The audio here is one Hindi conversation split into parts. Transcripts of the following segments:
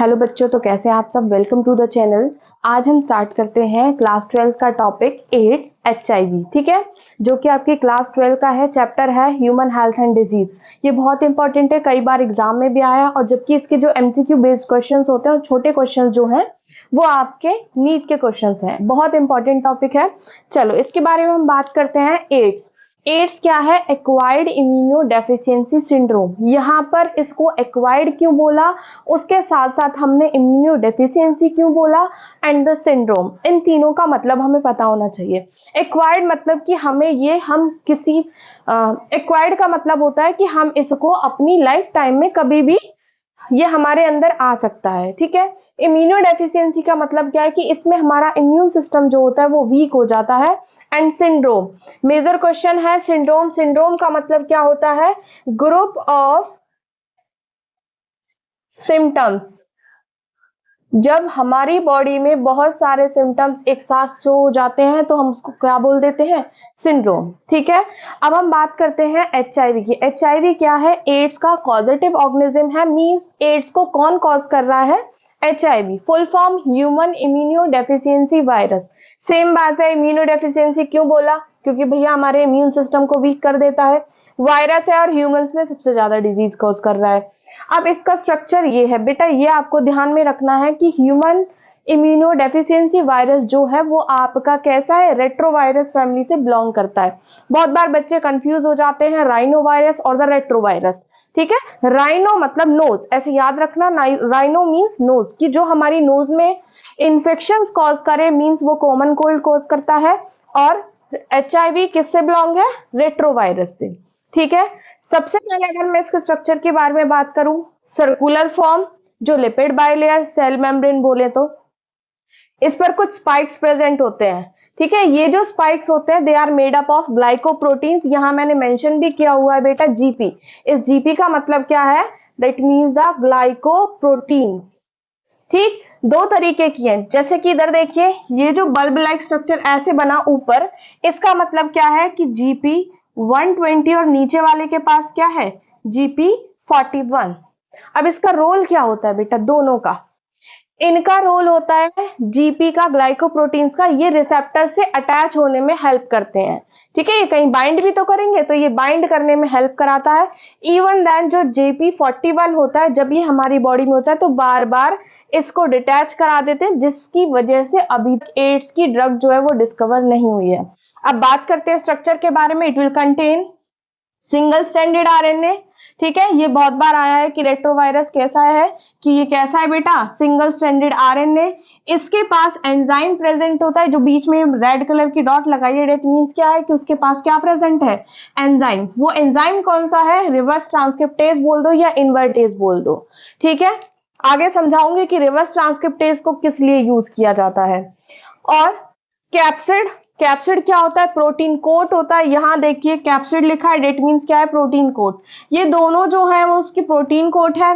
हेलो बच्चों, तो कैसे हैं आप सब। Welcome to the channel. आज हम स्टार्ट करते हैं क्लास 12 का टॉपिक एड्स HIV। ठीक है, जो कि आपकी क्लास 12 का है, चैप्टर है ह्यूमन हेल्थ एंड डिजीज। ये बहुत इंपॉर्टेंट है, कई बार एग्जाम में भी आया, और जबकि इसके जो MCQ बेस्ड क्वेश्चंस होते हैं और छोटे क्वेश्चंस जो हैं वो आपके नीट के क्वेश्चंस हैं। बहुत इंपॉर्टेंट टॉपिक है। चलो इसके बारे में हम बात करते हैं। एड्स क्या है? Acquired immuno deficiency syndrome. यहाँ पर इसको एक्वायर्ड क्यों बोला, उसके साथ साथ हमने इम्यूनो डेफिशिएंसी क्यों बोला, एंड द सिंड्रोम, इन तीनों का मतलब हमें पता होना चाहिए। एक्वायर्ड मतलब कि एक्वायर्ड का मतलब होता है कि हम इसको अपनी लाइफ टाइम में कभी भी ये हमारे अंदर आ सकता है। ठीक है। इम्यूनो डेफिशिएंसी का मतलब क्या है कि इसमें हमारा इम्यून सिस्टम जो होता है वो वीक हो जाता है। एंड सिंड्रोम, मेजर क्वेश्चन है। सिंड्रोम का मतलब क्या होता है? Group of symptoms. जब हमारी बॉडी में बहुत सारे सिम्टम्स एक साथ शो हो जाते हैं तो हम उसको क्या बोल देते हैं? सिंड्रोम। ठीक है। अब हम बात करते हैं HIV की। HIV क्या है? एड्स का कॉजेटिव ऑर्गेनिज्म है। मींस एड्स को कौन कॉज कर रहा है? HIV। Full form human immuno deficiency virus. Same बात है, इम्यूनो डेफिशिएंसी क्यों बोला? क्योंकि भैया हमारे इम्यून सिस्टम को वीक कर देता है। वायरस है और ह्यूमंस में सबसे ज्यादा डिजीज कॉज कर रहा है। अब इसका स्ट्रक्चर ये है बेटा, ये आपको ध्यान में रखना है कि ह्यूमन इम्यूनो डेफिशिएंसी वायरस जो है वो आपका कैसा है? रेट्रोवायरस फैमिली से बिलोंग करता है। बहुत बार बच्चे कंफ्यूज हो जाते हैं राइनो वायरस और द रेट्रोवायरस। ठीक है। राइनो मतलब नोज, ऐसे याद रखना। राइनो मींस नोज, कि जो हमारी नोज में इंफेक्शंस कॉज करे, मींस वो कॉमन कोल्ड कॉज करता है। और HIV किससे बिलोंग है? रेट्रोवायरस से। ठीक है। सबसे पहले अगर मैं इसके स्ट्रक्चर के बारे में बात करूं, सर्कुलर फॉर्म, जो लिपिड बाइलेयर सेल मेम्ब्रेन बोले तो इस पर कुछ स्पाइक्स प्रेजेंट होते हैं। ठीक है। ये जो स्पाइक्स होते हैं they are made up of glycoproteins. यहां मैंने मेंशन भी किया हुआ है बेटा GP। इस GP का मतलब क्या है? That means the glycoproteins. ठीक, दो तरीके की हैं। जैसे कि इधर देखिए, ये जो बल्ब लाइक स्ट्रक्चर ऐसे बना ऊपर, इसका मतलब क्या है कि GP 120 और नीचे वाले के पास क्या है? GP 41। अब इसका रोल क्या होता है बेटा? दोनों का इनका रोल होता है GP का, ग्लाइकोप्रोटीन्स का, ये रिसेप्टर से अटैच होने में हेल्प करते हैं। ठीक है। ये कहीं बाइंड भी तो करेंगे, तो ये बाइंड करने में हेल्प कराता है। इवन देन जो GP 41 होता है, जब ये हमारी बॉडी में होता है तो बार बार इसको डिटैच करा देते हैं, जिसकी वजह से अभी एड्स की ड्रग जो है वो डिस्कवर नहीं हुई है। अब बात करते हैं स्ट्रक्चर के बारे में। It will contain single stranded RNA। ठीक है। ये बहुत बार आया है कि रेट्रोवायरस कैसा है, कि ये कैसा है बेटा? Single stranded RNA। इसके पास एंजाइम प्रेजेंट होता है, जो बीच में रेड कलर की डॉट लगाई है, डेट मींस क्या है कि उसके पास क्या प्रेजेंट है? एंजाइम। वो एंजाइम कौन सा है? रिवर्स ट्रांसक्रिप्टेज बोल दो या इन्वर्टेज बोल दो। ठीक है। आगे समझाऊंगी कि रिवर्स ट्रांसक्रिप्टेज को किस लिए यूज किया जाता है। और कैप्सिड, कैप्सिड क्या होता है? प्रोटीन कोट होता है। यहां देखिए कैप्सिड लिखा है, डेट मीन्स क्या है? Protein coat. ये दोनों जो है वो उसकी प्रोटीन कोट है।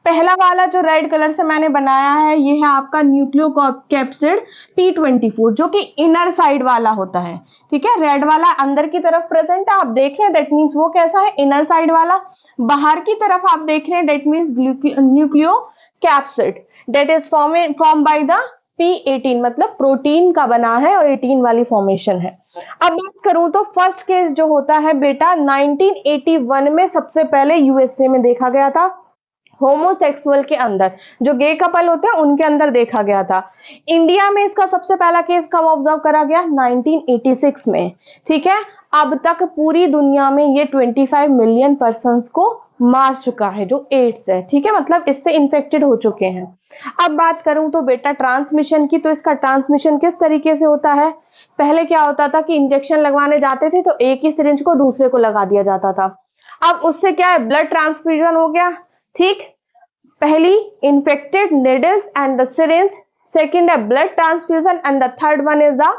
पहला वाला जो रेड कलर से मैंने बनाया है, ये है आपका न्यूक्लियो कैप्सिड P24, जो कि इनर साइड वाला होता है। ठीक है। रेड वाला अंदर की तरफ प्रेजेंट है, आप देख रहे हैं, दैट मीन्स वो कैसा है? इनर साइड वाला। बाहर की तरफ आप देख रहे हैं, that means nucleo capsid, that is form by the P18, मतलब प्रोटीन का बना है और 18 वाली फॉर्मेशन है। अब बात करूं तो फर्स्ट केस जो होता है बेटा 1981 में सबसे पहले USA में देखा गया था। होमोसेक्सुअल के अंदर, जो गे कपल होते हैं उनके अंदर देखा गया था। इंडिया में इसका सबसे पहला केस कब ऑब्जर्व करा गया? 1986 में। ठीक है। अब तक पूरी दुनिया में ये 25 मिलियन पर्सन्स को मार चुका है, जो एड्स है। ठीक है। मतलब इससे इन्फेक्टेड हो चुके हैं। अब बात करूं तो बेटा ट्रांसमिशन की, तो इसका ट्रांसमिशन किस तरीके से होता है? पहले क्या होता था कि इंजेक्शन लगवाने जाते थे तो एक ही सिरिंज को दूसरे को लगा दिया जाता था। अब उससे क्या है? ब्लड ट्रांसफ्यूजन हो गया। ठीक, पहली infected needles and the syringe, second है blood transfusion, and the third one is the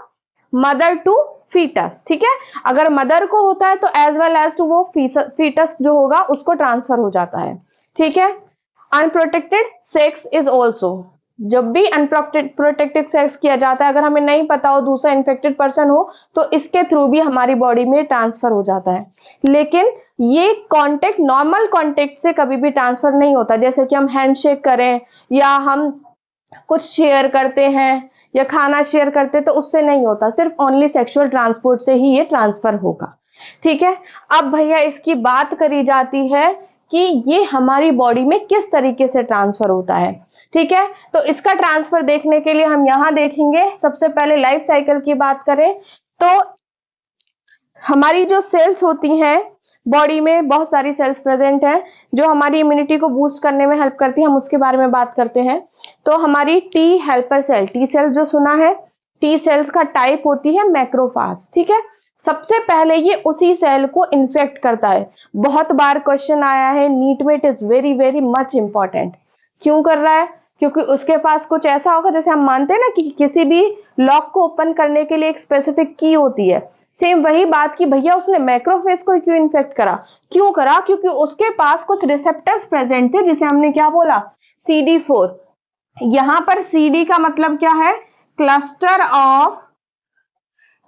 mother to foetus. ठीक है। अगर मदर को होता है तो एज वेल एज टू वो फीटस जो होगा उसको ट्रांसफर हो जाता है। ठीक है। अनप्रोटेक्टेड सेक्स इज ऑल्सो, जब भी अनप्रोटेक्टेड सेक्स किया जाता है, अगर हमें नहीं पता हो दूसरा इन्फेक्टेड पर्सन हो, तो इसके थ्रू भी हमारी बॉडी में ट्रांसफर हो जाता है। लेकिन ये कांटेक्ट, नॉर्मल कांटेक्ट से कभी भी ट्रांसफर नहीं होता। जैसे कि हम हैंडशेक करें या हम कुछ शेयर करते हैं या खाना शेयर करते हैं, तो उससे नहीं होता। सिर्फ ओनली सेक्सुअल ट्रांसपोर्ट से ही ये ट्रांसफर होगा। ठीक है, अब भैया इसकी बात करी जाती है कि ये हमारी बॉडी में किस तरीके से ट्रांसफर होता है। ठीक है, तो इसका ट्रांसफर देखने के लिए हम यहां देखेंगे। सबसे पहले लाइफ साइकिल की बात करें तो हमारी जो सेल्स होती हैं बॉडी में, बहुत सारी सेल्स प्रेजेंट हैं जो हमारी इम्यूनिटी को बूस्ट करने में हेल्प करती है। हम उसके बारे में बात करते हैं। तो हमारी T helper cell, T cell जो सुना है, टी सेल्स का टाइप होती है मैक्रोफाज। ठीक है, सबसे पहले ये उसी सेल को इन्फेक्ट करता है। बहुत बार क्वेश्चन आया है नीट में, it is very very much important. क्यों कर रहा है? क्योंकि उसके पास कुछ ऐसा होगा, जैसे हम मानते हैं ना कि किसी भी लॉक को ओपन करने के लिए एक स्पेसिफिक की होती है। सेम वही बात कि भैया उसने मैक्रोफेज को क्यों इन्फेक्ट करा? क्यों करा? क्योंकि उसके पास कुछ रिसेप्टर्स प्रेजेंट थे, जिसे हमने क्या बोला, CD4। यहां पर CD का मतलब क्या है? Cluster of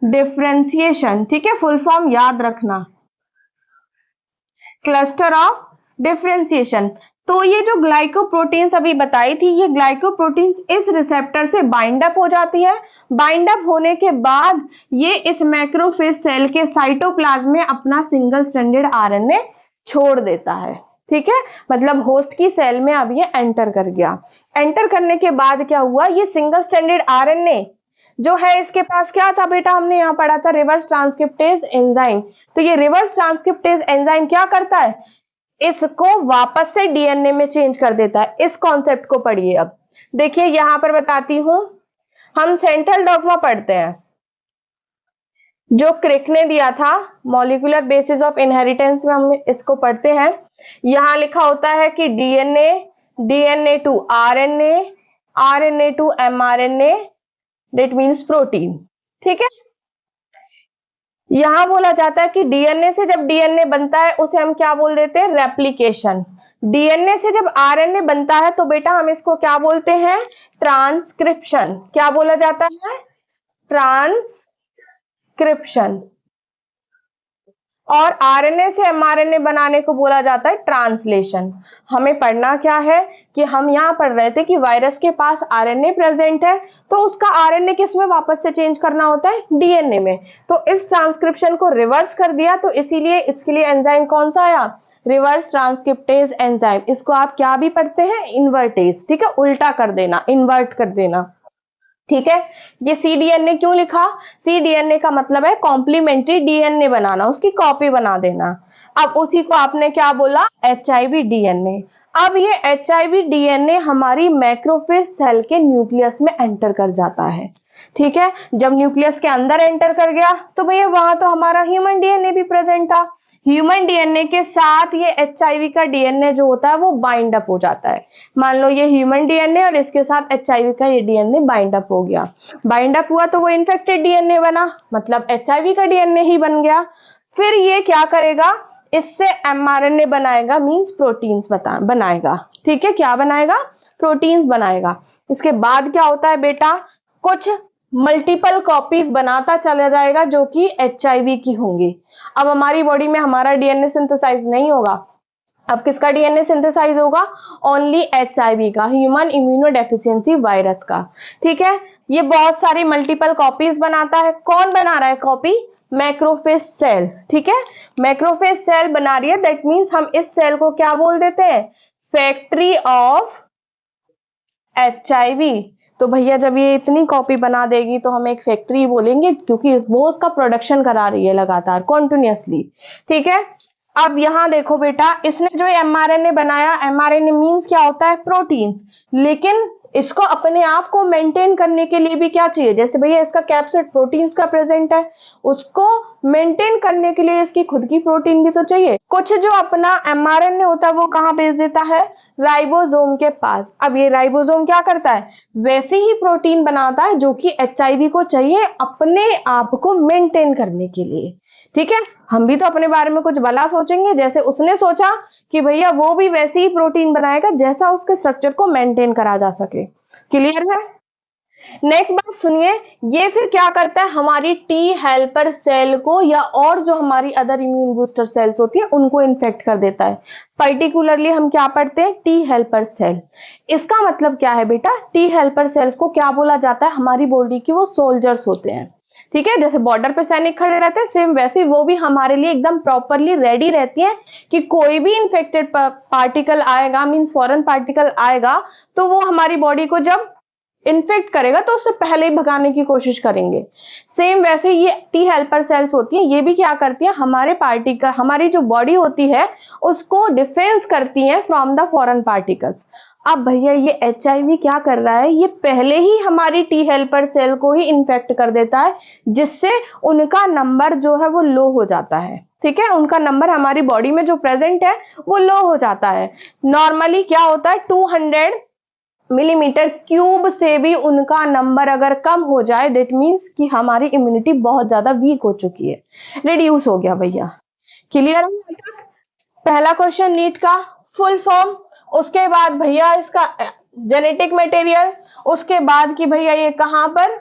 differentiation. ठीक है, फुल फॉर्म याद रखना, क्लस्टर ऑफ डिफरेंशिएशन। तो ये जो ग्लाइकोप्रोटीन्स अभी बताई थी, ये ग्लाइकोप्रोटीन्स इस रिसेप्टर से बाइंड अप हो जाती है। बाइंड अप होने के बाद ये इस मैक्रोफेज सेल के साइटोप्लाज्म में अपना सिंगल स्ट्रैंडेड RNA छोड़ देता है। ठीक है, मतलब होस्ट की सेल में अब ये एंटर कर गया। एंटर करने के बाद क्या हुआ, ये सिंगल स्ट्रैंडेड RNA जो है, इसके पास क्या था बेटा, हमने यहाँ पढ़ा था रिवर्स ट्रांसक्रिप्टेज एंजाइम। तो ये रिवर्स ट्रांसक्रिप्टेज एंजाइम क्या करता है, इसको वापस से डीएनए में चेंज कर देता है। इस कॉन्सेप्ट को पढ़िए। अब देखिए यहां पर बताती हूं, हम सेंट्रल डॉग्मा पढ़ते हैं जो क्रिक ने दिया था, मॉलिक्यूलर बेसिस ऑफ इनहेरिटेंस में हम इसको पढ़ते हैं। यहां लिखा होता है कि DNA, DNA to RNA, RNA to mRNA, that means protein. ठीक है, यहां बोला जाता है कि डीएनए से जब डीएनए बनता है उसे हम क्या बोल देते हैं, रेप्लिकेशन। डीएनए से जब आरएनए बनता है तो बेटा हम इसको क्या बोलते हैं, ट्रांसक्रिप्शन। क्या बोला जाता है, ट्रांसक्रिप्शन। और आरएनए से एमआरएनए बनाने को बोला जाता है ट्रांसलेशन। हमें पढ़ना क्या है कि हम यहाँ पढ़ रहे थे कि वायरस के पास आरएनए प्रेजेंट है, तो उसका आरएनए किस में वापस से चेंज करना होता है, डीएनए में। तो इस ट्रांसक्रिप्शन को रिवर्स कर दिया, तो इसीलिए इसके लिए एंजाइम कौन सा आया, रिवर्स ट्रांसक्रिप्टेज एंजाइम। इसको आप क्या भी पढ़ते हैं, इन्वर्टेज। ठीक है, उल्टा कर देना, इन्वर्ट कर देना। ठीक है, ये cDNA क्यों लिखा, cDNA का मतलब है कॉम्प्लीमेंट्री डीएनए बनाना, उसकी कॉपी बना देना। अब उसी को आपने क्या बोला, HIV DNA। अब ये HIV DNA हमारी मैक्रोफेज सेल के न्यूक्लियस में एंटर कर जाता है। ठीक है, जब न्यूक्लियस के अंदर एंटर कर गया तो भैया वहां तो हमारा ह्यूमन डीएनए भी प्रेजेंट था। ह्यूमन डीएनए के साथ ये HIV का डीएनए जो होता है वो बाइंड अप हो जाता है। मान लो ये ह्यूमन डीएनए और इसके साथ HIV का ये डीएनए बाइंड अप हो गया। बाइंड अप हुआ तो वो इन्फेक्टेड डीएनए बना, मतलब HIV का डीएनए ही बन गया। फिर ये क्या करेगा, इससे mRNA बनाएगा, मींस प्रोटीन्स बनाएगा। ठीक है, क्या बनाएगा, प्रोटीन्स बनाएगा। इसके बाद क्या होता है बेटा, कुछ मल्टीपल कॉपीज बनाता चला जाएगा जो कि HIV की होंगी। अब हमारी बॉडी में हमारा डीएनए सिंथेसाइज नहीं होगा, अब किसका डीएनए सिंथेसाइज होगा, ओनली HIV का, ह्यूमन इम्यूनो डेफिशिएंसी वायरस का। ठीक है, ये बहुत सारी मल्टीपल कॉपीज बनाता है। कौन बना रहा है कॉपी, मैक्रोफेज सेल। ठीक है, मैक्रोफेज सेल बना रही है, दैट मीन्स हम इस सेल को क्या बोल देते हैं, फैक्ट्री ऑफ HIV। तो भैया जब ये इतनी कॉपी बना देगी तो हम एक फैक्ट्री बोलेंगे, क्योंकि वो उसका प्रोडक्शन करा रही है लगातार, कॉन्टिन्यूअसली। ठीक है, अब यहां देखो बेटा, इसने जो mRNA बनाया, mRNA मीन्स क्या होता है, प्रोटीन्स। लेकिन इसको अपने आप को मेंटेन करने के लिए भी क्या चाहिए, जैसे भैया इसका कैप्सिड प्रोटीन्स का प्रेजेंट है, उसको मेंटेन करने के लिए इसकी खुद की प्रोटीन भी तो चाहिए। कुछ जो अपना mRNA होता है वो कहाँ भेज देता है, राइबोसोम के पास। अब ये राइबोसोम क्या करता है, वैसे ही प्रोटीन बनाता है जो कि HIV को चाहिए अपने आप को मेंटेन करने के लिए। ठीक है, हम भी तो अपने बारे में कुछ भला सोचेंगे, जैसे उसने सोचा कि भैया वो भी वैसे ही प्रोटीन बनाएगा जैसा उसके स्ट्रक्चर को मेंटेन करा जा सके। क्लियर है? नेक्स्ट बात सुनिए, ये फिर क्या करता है, हमारी टी हेल्पर सेल को या और जो हमारी अदर इम्यून बूस्टर सेल्स होती है उनको इन्फेक्ट कर देता है। पर्टिकुलरली हम क्या पढ़ते हैं, टी हेल्पर सेल। इसका मतलब क्या है बेटा, टी हेल्पर सेल को क्या बोला जाता है, हमारी बॉडी की वो सोल्जर्स होते हैं। ठीक है, जैसे बॉर्डर पे सैनिक खड़े रहते हैं, सेम वैसे वो भी हमारे लिए एकदम प्रॉपरली रेडी रहती हैं कि कोई भी इन्फेक्टेड पार्टिकल आएगा, मींस फॉरेन पार्टिकल आएगा, तो वो हमारी बॉडी को जब इन्फेक्ट करेगा तो उससे पहले ही भगाने की कोशिश करेंगे। सेम वैसे ये टी हेल्पर सेल्स होती हैं, ये भी क्या करती हैं, हमारे पार्टिकल, हमारी जो बॉडी होती है उसको डिफेंस करती हैं फ्रॉम द फॉरेन पार्टिकल्स। अब भैया ये एचआईवी क्या कर रहा है, ये पहले ही हमारी टी हेल्पर सेल को ही इन्फेक्ट कर देता है, जिससे उनका नंबर जो है वो लो हो जाता है। ठीक है, उनका नंबर हमारी बॉडी में जो प्रेजेंट है वो लो हो जाता है। नॉर्मली क्या होता है, 200 मिलीमीटर क्यूब से भी उनका नंबर अगर कम हो जाए, डेट मीन्स कि हमारी इम्यूनिटी बहुत ज्यादा वीक हो चुकी है, रिड्यूस हो गया भैया। क्लियर है? पहला क्वेश्चन नीट का फुल फॉर्म, उसके बाद भैया इसका जेनेटिक मटेरियल, उसके बाद कि भैया ये कहां पर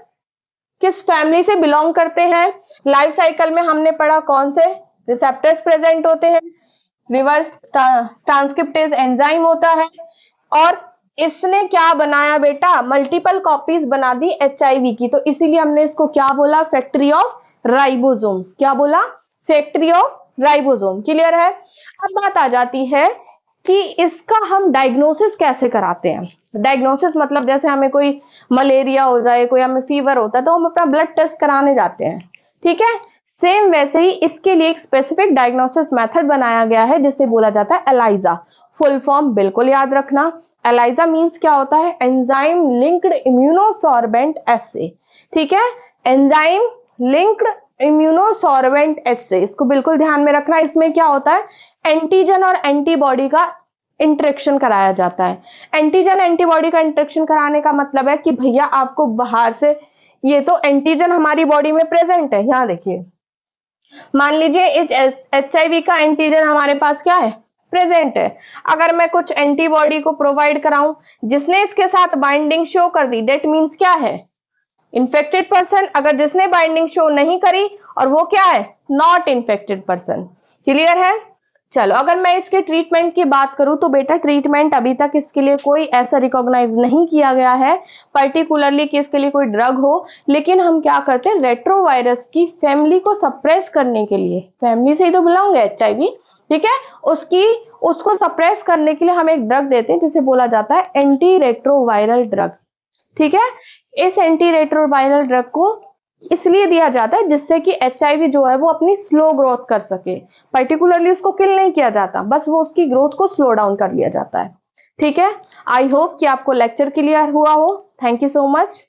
किस फैमिली से बिलोंग करते हैं, लाइफ साइकिल में हमने पढ़ा कौन से रिसेप्टर्स प्रेजेंट होते हैं, रिवर्स ट्रांसक्रिप्टेज एंजाइम होता है, और इसने क्या बनाया बेटा, मल्टीपल कॉपीज बना दी एचआईवी की, तो इसीलिए हमने इसको क्या बोला, फैक्ट्री ऑफ राइबोसोम्स। क्या बोला, फैक्ट्री ऑफ राइबोसोम। क्लियर है? अब बात आ जाती है कि इसका हम डायग्नोसिस कैसे कराते हैं। डायग्नोसिस मतलब जैसे हमें कोई मलेरिया हो जाए, कोई हमें फीवर होता है, तो हम अपना ब्लड टेस्ट कराने जाते हैं। ठीक है, सेम वैसे ही इसके लिए एक स्पेसिफिक डायग्नोसिस मेथड बनाया गया है जिसे बोला जाता है एलाइजा। फुल फॉर्म बिल्कुल याद रखना, एलाइजा मींस क्या होता है, एंजाइम लिंक्ड इम्यूनोसॉर्बेंट एस्से। ठीक है, एंजाइम लिंक्ड इम्यूनोसॉर्बेंट एस्से, इसको बिल्कुल ध्यान में रखना। इसमें क्या होता है, एंटीजन और एंटीबॉडी का इंटरेक्शन कराया जाता है। एंटीजन एंटीबॉडी का इंटरेक्शन कराने का मतलब है कि भैया आपको बाहर से, ये तो एंटीजन हमारी बॉडी में प्रेजेंट है, यहां देखिए, मान लीजिए एचआईवी का एंटीजन हमारे पास क्या है, प्रेजेंट है। अगर मैं कुछ एंटीबॉडी को प्रोवाइड कराऊं जिसने इसके साथ बाइंडिंग शो कर दी, डेट मींस क्या है, इन्फेक्टेड पर्सन। अगर जिसने बाइंडिंग शो नहीं करी और वो क्या है, नॉट इन्फेक्टेड पर्सन। क्लियर है? चलो, अगर मैं इसके ट्रीटमेंट की बात करूं तो बेटा ट्रीटमेंट अभी तक इसके लिए कोई ऐसा रिकॉग्नाइज नहीं किया गया है पर्टिकुलरली कि इसके लिए कोई ड्रग हो, लेकिन हम क्या करते हैं, रेट्रोवायरस की फैमिली को सप्रेस करने के लिए, फैमिली से ही तो बिलोंग है एचआईवी, ठीक है, उसको सप्रेस करने के लिए हम एक ड्रग देते हैं जिसे बोला जाता है एंटी रेट्रोवायरल ड्रग। ठीक है, इस एंटी रेट्रोवायरल ड्रग को इसलिए दिया जाता है जिससे कि एचआईवी जो है वो अपनी स्लो ग्रोथ कर सके। पर्टिकुलरली उसको किल नहीं किया जाता, बस वो उसकी ग्रोथ को स्लो डाउन कर लिया जाता है। ठीक है, आई होप कि आपको लेक्चर क्लियर हुआ हो। Thank you so much.